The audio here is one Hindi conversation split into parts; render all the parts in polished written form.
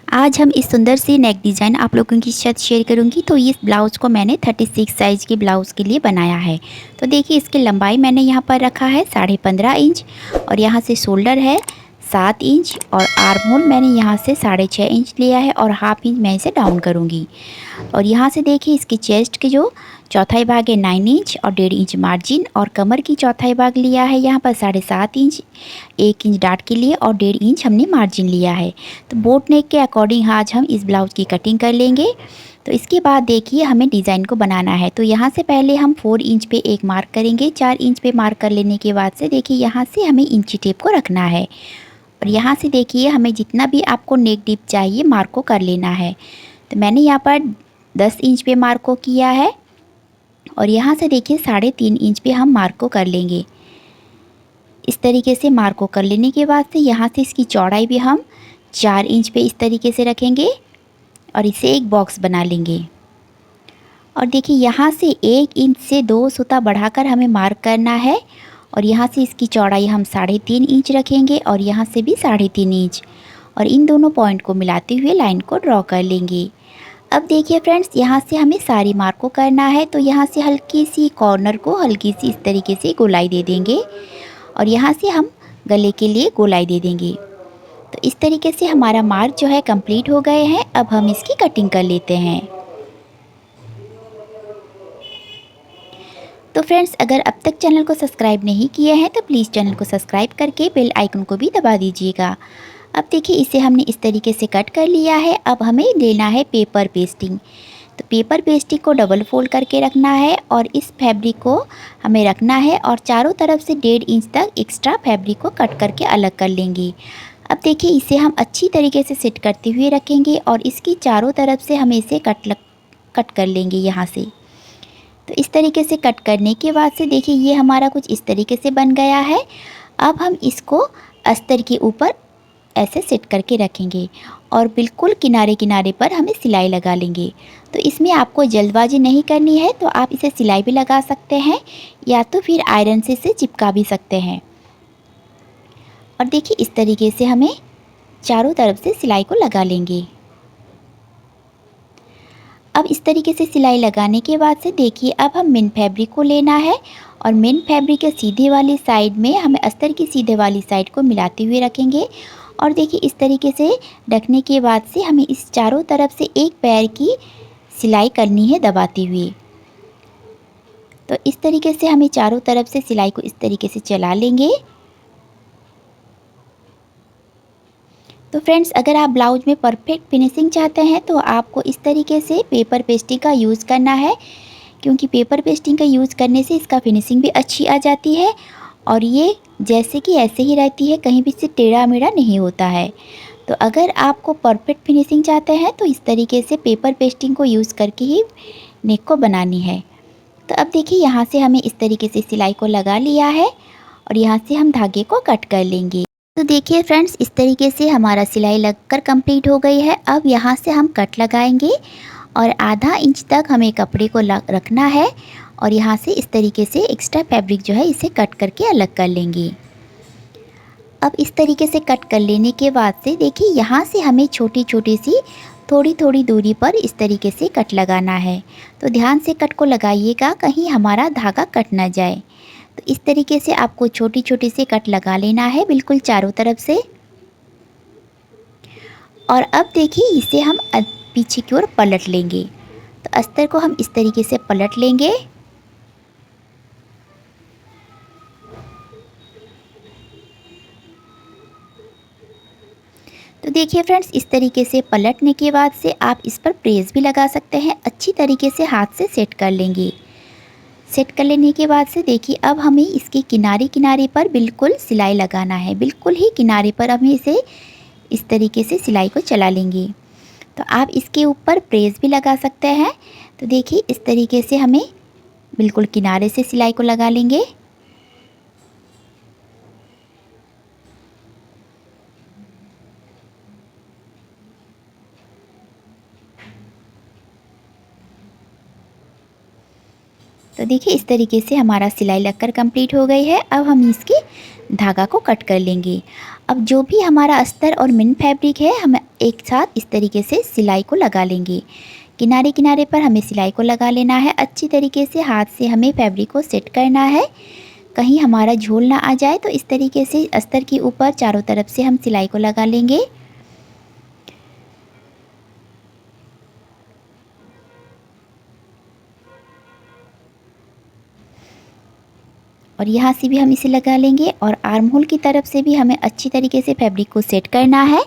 आज हम इस सुंदर सी नेक डिज़ाइन आप लोगों के साथ शेयर करूंगी। तो इस ब्लाउज़ को मैंने 36 साइज़ के ब्लाउज़ के लिए बनाया है। तो देखिए इसकी लंबाई मैंने यहाँ पर रखा है 15.5 इंच और यहाँ से शोल्डर है 7 इंच और आर्म होल मैंने यहाँ से 6.5 इंच लिया है और हाफ इंच मैं इसे डाउन करूँगी। और यहाँ से देखिए इसकी चेस्ट के जो चौथाई भाग है 9 इंच और 1.5 इंच मार्जिन और कमर की चौथाई भाग लिया है यहाँ पर 7.5 इंच, 1 इंच डाट के लिए और 1.5 इंच हमने मार्जिन लिया है। तो बोट नेक के अकॉर्डिंग आज हम इस ब्लाउज़ की कटिंग कर लेंगे। तो इसके बाद देखिए हमें डिज़ाइन को बनाना है। तो यहाँ से पहले हम 4 इंच पे एक मार्क करेंगे। 4 इंच पे मार्क कर लेने के बाद से देखिए यहाँ से हमें इंची टेप को रखना है और यहाँ से देखिए हमें जितना भी आपको नेक डीप चाहिए मार्क को कर लेना है। तो मैंने यहाँ पर 10 इंच पे मार्क को किया है और यहाँ से देखिए 3.5 इंच पे हम मार्क को कर लेंगे। इस तरीके से मार्क को कर लेने के बाद से यहाँ से इसकी चौड़ाई भी हम 4 इंच पे इस तरीके से रखेंगे और इसे एक बॉक्स बना लेंगे। और देखिए यहाँ से 1 इंच से 2 सूता बढ़ाकर हमें मार्क करना है और यहाँ से इसकी चौड़ाई हम 3.5 इंच रखेंगे और यहाँ से भी 3.5 इंच और इन दोनों पॉइंट को मिलाते हुए लाइन को ड्रॉ कर लेंगे। अब देखिए फ्रेंड्स यहाँ से हमें सारी मार्क को करना है। तो यहाँ से हल्की सी कॉर्नर को हल्की सी इस तरीके से गोलाई दे देंगे और यहाँ से हम गले के लिए गोलाई दे देंगे। तो इस तरीके से हमारा मार्क जो है कंप्लीट हो गए हैं। अब हम इसकी कटिंग कर लेते हैं। तो फ्रेंड्स अगर अब तक चैनल को सब्सक्राइब नहीं किया है तो प्लीज़ चैनल को सब्सक्राइब करके बेल आइकन को भी दबा दीजिएगा। अब देखिए इसे हमने इस तरीके से कट कर लिया है। अब हमें लेना है पेपर पेस्टिंग। तो पेपर पेस्टिंग को डबल फोल्ड करके रखना है और इस फैब्रिक को हमें रखना है और चारों तरफ से 1.5 इंच तक एक्स्ट्रा फैब्रिक को कट करके अलग कर लेंगे। अब देखिए इसे हम अच्छी तरीके से सेट करते हुए रखेंगे और इसकी चारों तरफ से हमें इसे कट कर लेंगे यहाँ से। तो इस तरीके से कट करने के बाद से देखिए ये हमारा कुछ इस तरीके से बन गया है। अब हम इसको अस्तर के ऊपर ऐसे सेट करके रखेंगे और बिल्कुल किनारे किनारे पर हमें सिलाई लगा लेंगे। तो इसमें आपको जल्दबाजी नहीं करनी है, तो आप इसे सिलाई भी लगा सकते हैं या तो फिर आयरन से इसे चिपका भी सकते हैं। और देखिए इस तरीके से हमें चारों तरफ से सिलाई को लगा लेंगे। अब इस तरीके से सिलाई लगाने के बाद से देखिए अब हम मेन फैब्रिक को लेना है और मेन फैब्रिक के सीधे वाली साइड में हमें अस्तर की सीधे वाली साइड को मिलाते हुए रखेंगे। और देखिए इस तरीके से रखने के बाद से हमें इस चारों तरफ से एक पैर की सिलाई करनी है दबाते हुए। तो इस तरीके से हमें चारों तरफ से सिलाई को इस तरीके से चला लेंगे। तो फ्रेंड्स अगर आप ब्लाउज में परफेक्ट फिनिशिंग चाहते हैं तो आपको इस तरीके से पेपर पेस्टिंग का यूज़ करना है, क्योंकि पेपर पेस्टिंग का यूज़ करने से इसका फिनिशिंग भी अच्छी आ जाती है और ये जैसे कि ऐसे ही रहती है, कहीं भी से टेढ़ा मेढ़ा नहीं होता है। तो अगर आपको परफेक्ट फिनिशिंग चाहते हैं तो इस तरीके से पेपर पेस्टिंग को यूज़ करके ही नेक को बनानी है। तो अब देखिए यहाँ से हमें इस तरीके से सिलाई को लगा लिया है और यहाँ से हम धागे को कट कर लेंगे। तो देखिए फ्रेंड्स इस तरीके से हमारा सिलाई लगकर कंप्लीट हो गई है। अब यहाँ से हम कट लगाएंगे और आधा इंच तक हमें कपड़े को रखना है और यहाँ से इस तरीके से एक्स्ट्रा फैब्रिक जो है इसे कट करके अलग कर लेंगे। अब इस तरीके से कट कर लेने के बाद से देखिए यहाँ से हमें छोटी छोटी सी थोड़ी थोड़ी दूरी पर इस तरीके से कट लगाना है। तो ध्यान से कट को लगाइएगा, कहीं हमारा धागा कट ना जाए। तो इस तरीके से आपको छोटी छोटी सी कट लगा लेना है बिल्कुल चारों तरफ से। और अब देखिए इसे हम पीछे की ओर पलट लेंगे। तो अस्तर को हम इस तरीके से पलट लेंगे। तो देखिए फ्रेंड्स इस तरीके से पलटने के बाद से आप इस पर प्रेस भी लगा सकते हैं। अच्छी तरीके से हाथ से सेट कर लेंगे। सेट कर लेने के बाद से देखिए अब हमें इसके किनारे किनारे पर बिल्कुल सिलाई लगाना है। बिल्कुल ही किनारे पर हमें इसे इस तरीके से सिलाई को चला लेंगे। तो आप इसके ऊपर प्रेस भी लगा सकते हैं। तो देखिए इस तरीके से हमें बिल्कुल किनारे से सिलाई को लगा लेंगे। तो देखिए इस तरीके से हमारा सिलाई लगकर कंप्लीट हो गई है। अब हम इसकी धागा को कट कर लेंगे। अब जो भी हमारा अस्तर और मिन फैब्रिक है हम एक साथ इस तरीके से सिलाई को लगा लेंगे। किनारे किनारे पर हमें सिलाई को लगा लेना है। अच्छी तरीके से हाथ से हमें फैब्रिक को सेट करना है, कहीं हमारा झोल ना आ जाए। तो इस तरीके से अस्तर के ऊपर चारों तरफ से हम सिलाई को लगा लेंगे। और यहाँ से भी हम इसे लगा लेंगे और आर्म होल की तरफ से भी हमें अच्छी तरीके से फैब्रिक को सेट करना है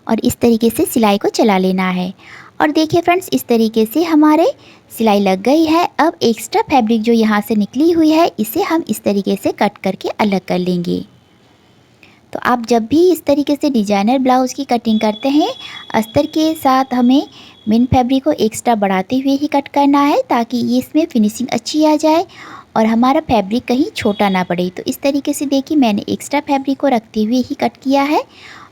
और इस तरीके से सिलाई को चला लेना है। और देखिए फ्रेंड्स, इस तरीके से हमारे सिलाई लग गई है। अब एक्स्ट्रा फैब्रिक जो यहाँ से निकली हुई है इसे हम इस तरीके से कट करके अलग कर लेंगे। तो आप जब भी इस तरीके से डिजाइनर ब्लाउज़ की कटिंग करते हैं, अस्तर के साथ हमें मिन फैब्रिक को एक्स्ट्रा बढ़ाते हुए ही कट करना है, ताकि ये इसमें फिनिशिंग अच्छी आ जाए और हमारा फैब्रिक कहीं छोटा ना पड़े। तो इस तरीके से देखिए मैंने एक्स्ट्रा फैब्रिक को रखते हुए ही कट किया है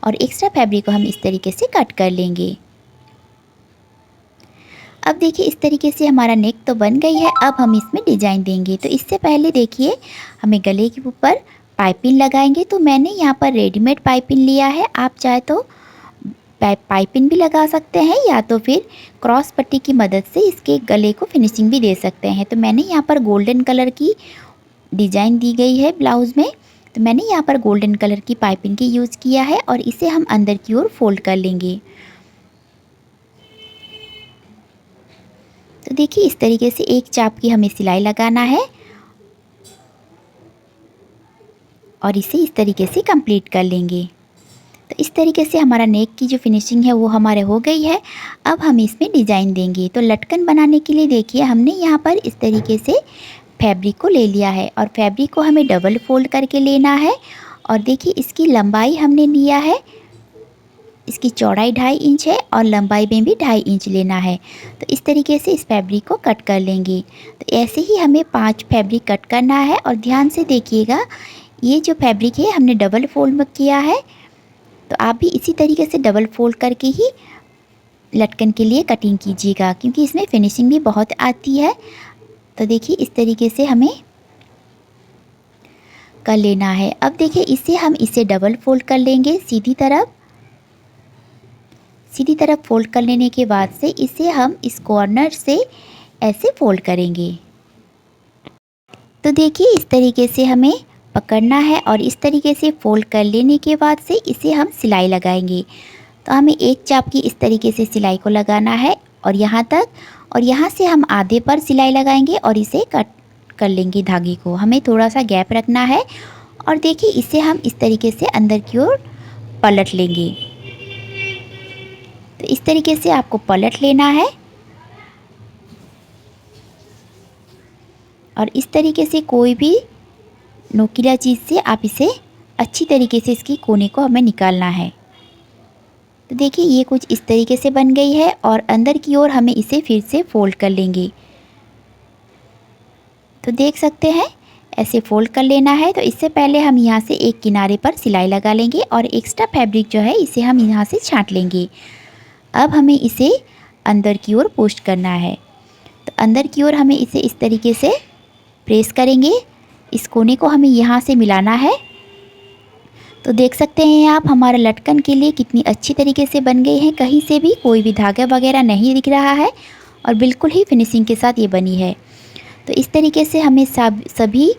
और एक्स्ट्रा फैब्रिक को हम इस तरीके से कट कर लेंगे। अब देखिए इस तरीके से हमारा नेक तो बन गई है। अब हम इसमें डिज़ाइन देंगे। तो इससे पहले देखिए हमें गले के ऊपर पाइपिंग लगाएंगे। तो मैंने यहाँ पर रेडीमेड पाइपिंग लिया है, आप चाहे तो पाइपिंग भी लगा सकते हैं या तो फिर क्रॉस पट्टी की मदद से इसके गले को फिनिशिंग भी दे सकते हैं। तो मैंने यहाँ पर गोल्डन कलर की डिज़ाइन दी गई है ब्लाउज़ में, तो मैंने यहाँ पर गोल्डन कलर की पाइपिंग की यूज़ किया है और इसे हम अंदर की ओर फोल्ड कर लेंगे। तो देखिए इस तरीके से एक चाप की हमें सिलाई लगाना है और इसे इस तरीके से कंप्लीट कर लेंगे। तो इस तरीके से हमारा नेक की जो फिनिशिंग है वो हमारे हो गई है। अब हम इसमें डिज़ाइन देंगे। तो लटकन बनाने के लिए देखिए हमने यहाँ पर इस तरीके से फैब्रिक को ले लिया है और फैब्रिक को हमें डबल फोल्ड करके लेना है। और देखिए इसकी लंबाई हमने लिया है, इसकी चौड़ाई 2.5 इंच है और लंबाई में भी 2.5 इंच लेना है। तो इस तरीके से इस फैब्रिक को कट कर लेंगे। तो ऐसे ही हमें 5 फैब्रिक कट करना है और ध्यान से देखिएगा, ये जो फैब्रिक है हमने डबल फोल्ड में किया है, तो आप भी इसी तरीके से डबल फोल्ड करके ही लटकन के लिए कटिंग कीजिएगा, क्योंकि इसमें फिनिशिंग भी बहुत आती है। तो देखिए इस तरीके से हमें कर लेना है। अब देखिए इसे डबल फोल्ड कर लेंगे सीधी तरफ फोल्ड कर लेने के बाद से इसे हम इस कॉर्नर से ऐसे फोल्ड करेंगे। तो देखिए इस तरीके से हमें पकड़ना है और इस तरीके से फोल्ड कर लेने के बाद से इसे हम सिलाई लगाएंगे। तो हमें एक चाप की इस तरीके से सिलाई को लगाना है और यहाँ तक, और यहाँ से हम आधे पर सिलाई लगाएंगे और इसे कट कर लेंगे। धागे को हमें थोड़ा सा गैप रखना है और देखिए इसे हम इस तरीके से अंदर की ओर पलट लेंगे। तो इस तरीके से आपको पलट लेना है और इस तरीके से कोई भी नोकीला चीज़ से आप इसे अच्छी तरीके से इसकी कोने को हमें निकालना है। तो देखिए ये कुछ इस तरीके से बन गई है और अंदर की ओर हमें इसे फिर से फोल्ड कर लेंगे। तो देख सकते हैं ऐसे फोल्ड कर लेना है। तो इससे पहले हम यहाँ से एक किनारे पर सिलाई लगा लेंगे और एक्स्ट्रा फैब्रिक जो है इसे हम यहाँ से छांट लेंगे। अब हमें इसे अंदर की ओर पुश करना है। तो अंदर की ओर हमें इसे इस तरीके से प्रेस करेंगे, इस कोने को हमें यहाँ से मिलाना है। तो देख सकते हैं आप हमारा लटकन के लिए कितनी अच्छी तरीके से बन गई है, कहीं से भी कोई भी धागा वगैरह नहीं दिख रहा है और बिल्कुल ही फिनिशिंग के साथ ये बनी है। तो इस तरीके से हमें सभी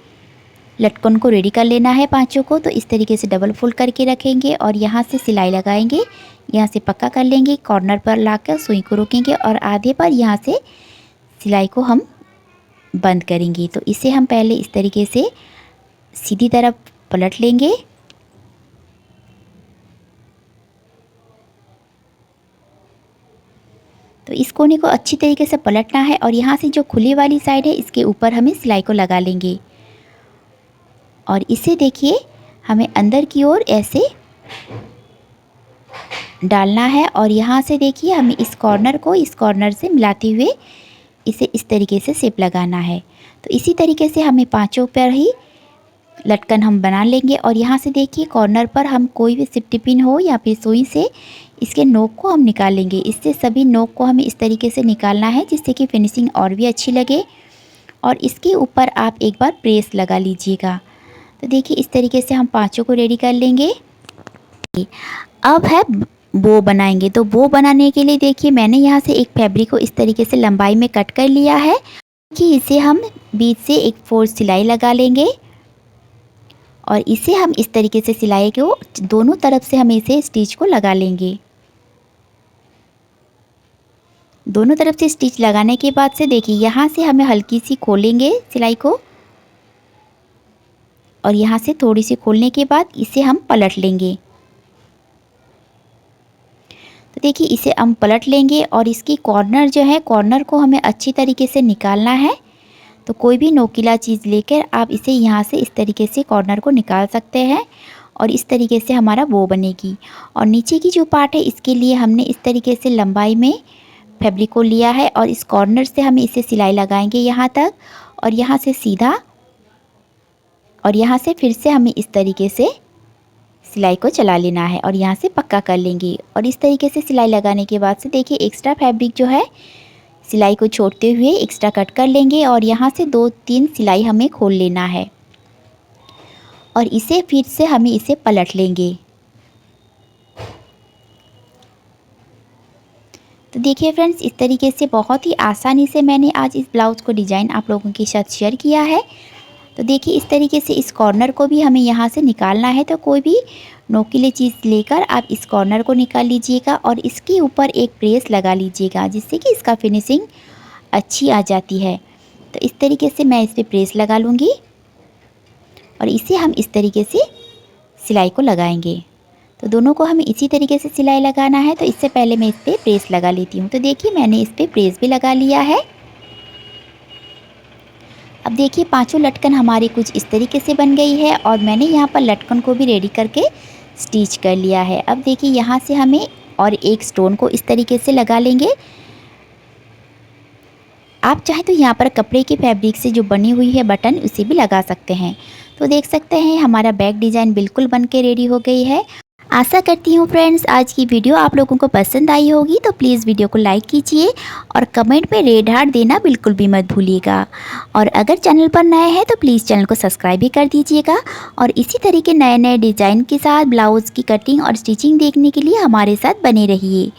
लटकन को रेडी कर लेना है, पांचों को। तो इस तरीके से डबल फोल्ड करके रखेंगे और यहाँ से सिलाई लगाएंगे, यहाँ से पक्का कर लेंगे, कॉर्नर पर लाकर सुई को रोकेंगे और आधे पर यहाँ से सिलाई को हम बंद करेंगे। तो इसे हम पहले इस तरीके से सीधी तरफ पलट लेंगे तो इस कोने को अच्छी तरीके से पलटना है और यहाँ से जो खुली वाली साइड है इसके ऊपर हमें सिलाई को लगा लेंगे और इसे देखिए हमें अंदर की ओर ऐसे डालना है और यहाँ से देखिए हमें इस कॉर्नर से मिलाते हुए इसे इस तरीके से शेप लगाना है। तो इसी तरीके से हमें पांचों पर ही लटकन हम बना लेंगे और यहाँ से देखिए कॉर्नर पर हम कोई भी सिफ्टी पिन हो या फिर सुई से इसके नोक को हम निकाल लेंगे। इससे सभी नोक को हमें इस तरीके से निकालना है जिससे कि फिनिशिंग और भी अच्छी लगे और इसके ऊपर आप एक बार प्रेस लगा लीजिएगा। तो देखिए इस तरीके से हम पांचों को रेडी कर लेंगे। अब है बो बनाएंगे। तो बो बनाने के लिए देखिए मैंने यहाँ से एक फैब्रिक को इस तरीके से लंबाई में कट कर लिया है कि इसे हम बीच से एक 4 सिलाई लगा लेंगे और इसे हम इस तरीके से सिलाई को दोनों तरफ से हम इसे स्टिच को लगा लेंगे। दोनों तरफ से स्टिच लगाने के बाद से देखिए यहाँ से हमें हल्की सी खोलेंगे सिलाई को और यहाँ से थोड़ी सी खोलने के बाद इसे हम पलट लेंगे। तो देखिए इसे हम पलट लेंगे और इसकी कॉर्नर जो है, कॉर्नर को हमें अच्छी तरीके से निकालना है। तो कोई भी नोकीला चीज़ लेकर आप इसे यहाँ से इस तरीके से कॉर्नर को निकाल सकते हैं और इस तरीके से हमारा बो बनेगी। और नीचे की जो पार्ट है इसके लिए हमने इस तरीके से लंबाई में फैब्रिक को लिया है और इस कॉर्नर से हम इसे सिलाई लगाएंगे यहाँ तक और यहाँ से सीधा और यहाँ से फिर से हमें इस तरीके से सिलाई को चला लेना है और यहाँ से पक्का कर लेंगे। और इस तरीके से सिलाई लगाने के बाद से देखिए एक्स्ट्रा फैब्रिक जो है सिलाई को छोड़ते हुए एक्स्ट्रा कट कर लेंगे और यहाँ से 2-3 सिलाई हमें खोल लेना है और इसे फिर से हमें इसे पलट लेंगे। तो देखिए फ्रेंड्स इस तरीके से बहुत ही आसानी से मैंने आज इस ब्लाउज़ को डिज़ाइन आप लोगों के साथ शेयर किया है। तो देखिए इस तरीके से इस कॉर्नर को भी हमें यहाँ से निकालना है। तो कोई भी नोकीली चीज़ लेकर आप इस कॉर्नर को निकाल लीजिएगा और इसके ऊपर एक प्रेस लगा लीजिएगा जिससे कि इसका फिनिशिंग अच्छी आ जाती है। तो इस तरीके से मैं इस पर प्रेस लगा लूँगी और इसे हम इस तरीके से सिलाई को लगाएंगे। तो दोनों को हमें इसी तरीके से सिलाई लगाना है। तो इससे पहले मैं इस पर प्रेस लगा लेती हूँ। तो देखिए मैंने इस पर प्रेस भी लगा लिया है। अब देखिए पांचों लटकन हमारी कुछ इस तरीके से बन गई है और मैंने यहाँ पर लटकन को भी रेडी करके स्टिच कर लिया है। अब देखिए यहाँ से हमें और एक स्टोन को इस तरीके से लगा लेंगे। आप चाहे तो यहाँ पर कपड़े के फैब्रिक से जो बनी हुई है बटन उसे भी लगा सकते हैं। तो देख सकते हैं हमारा बैक डिज़ाइन बिल्कुल बन के रेडी हो गई है। आशा करती हूँ फ्रेंड्स आज की वीडियो आप लोगों को पसंद आई होगी। तो प्लीज़ वीडियो को लाइक कीजिए और कमेंट में रेड हार्ट देना बिल्कुल भी मत भूलिएगा। और अगर चैनल पर नए हैं तो प्लीज़ चैनल को सब्सक्राइब भी कर दीजिएगा और इसी तरह के नए नए डिज़ाइन के साथ ब्लाउज़ की कटिंग और स्टिचिंग देखने के लिए हमारे साथ बने रहिए।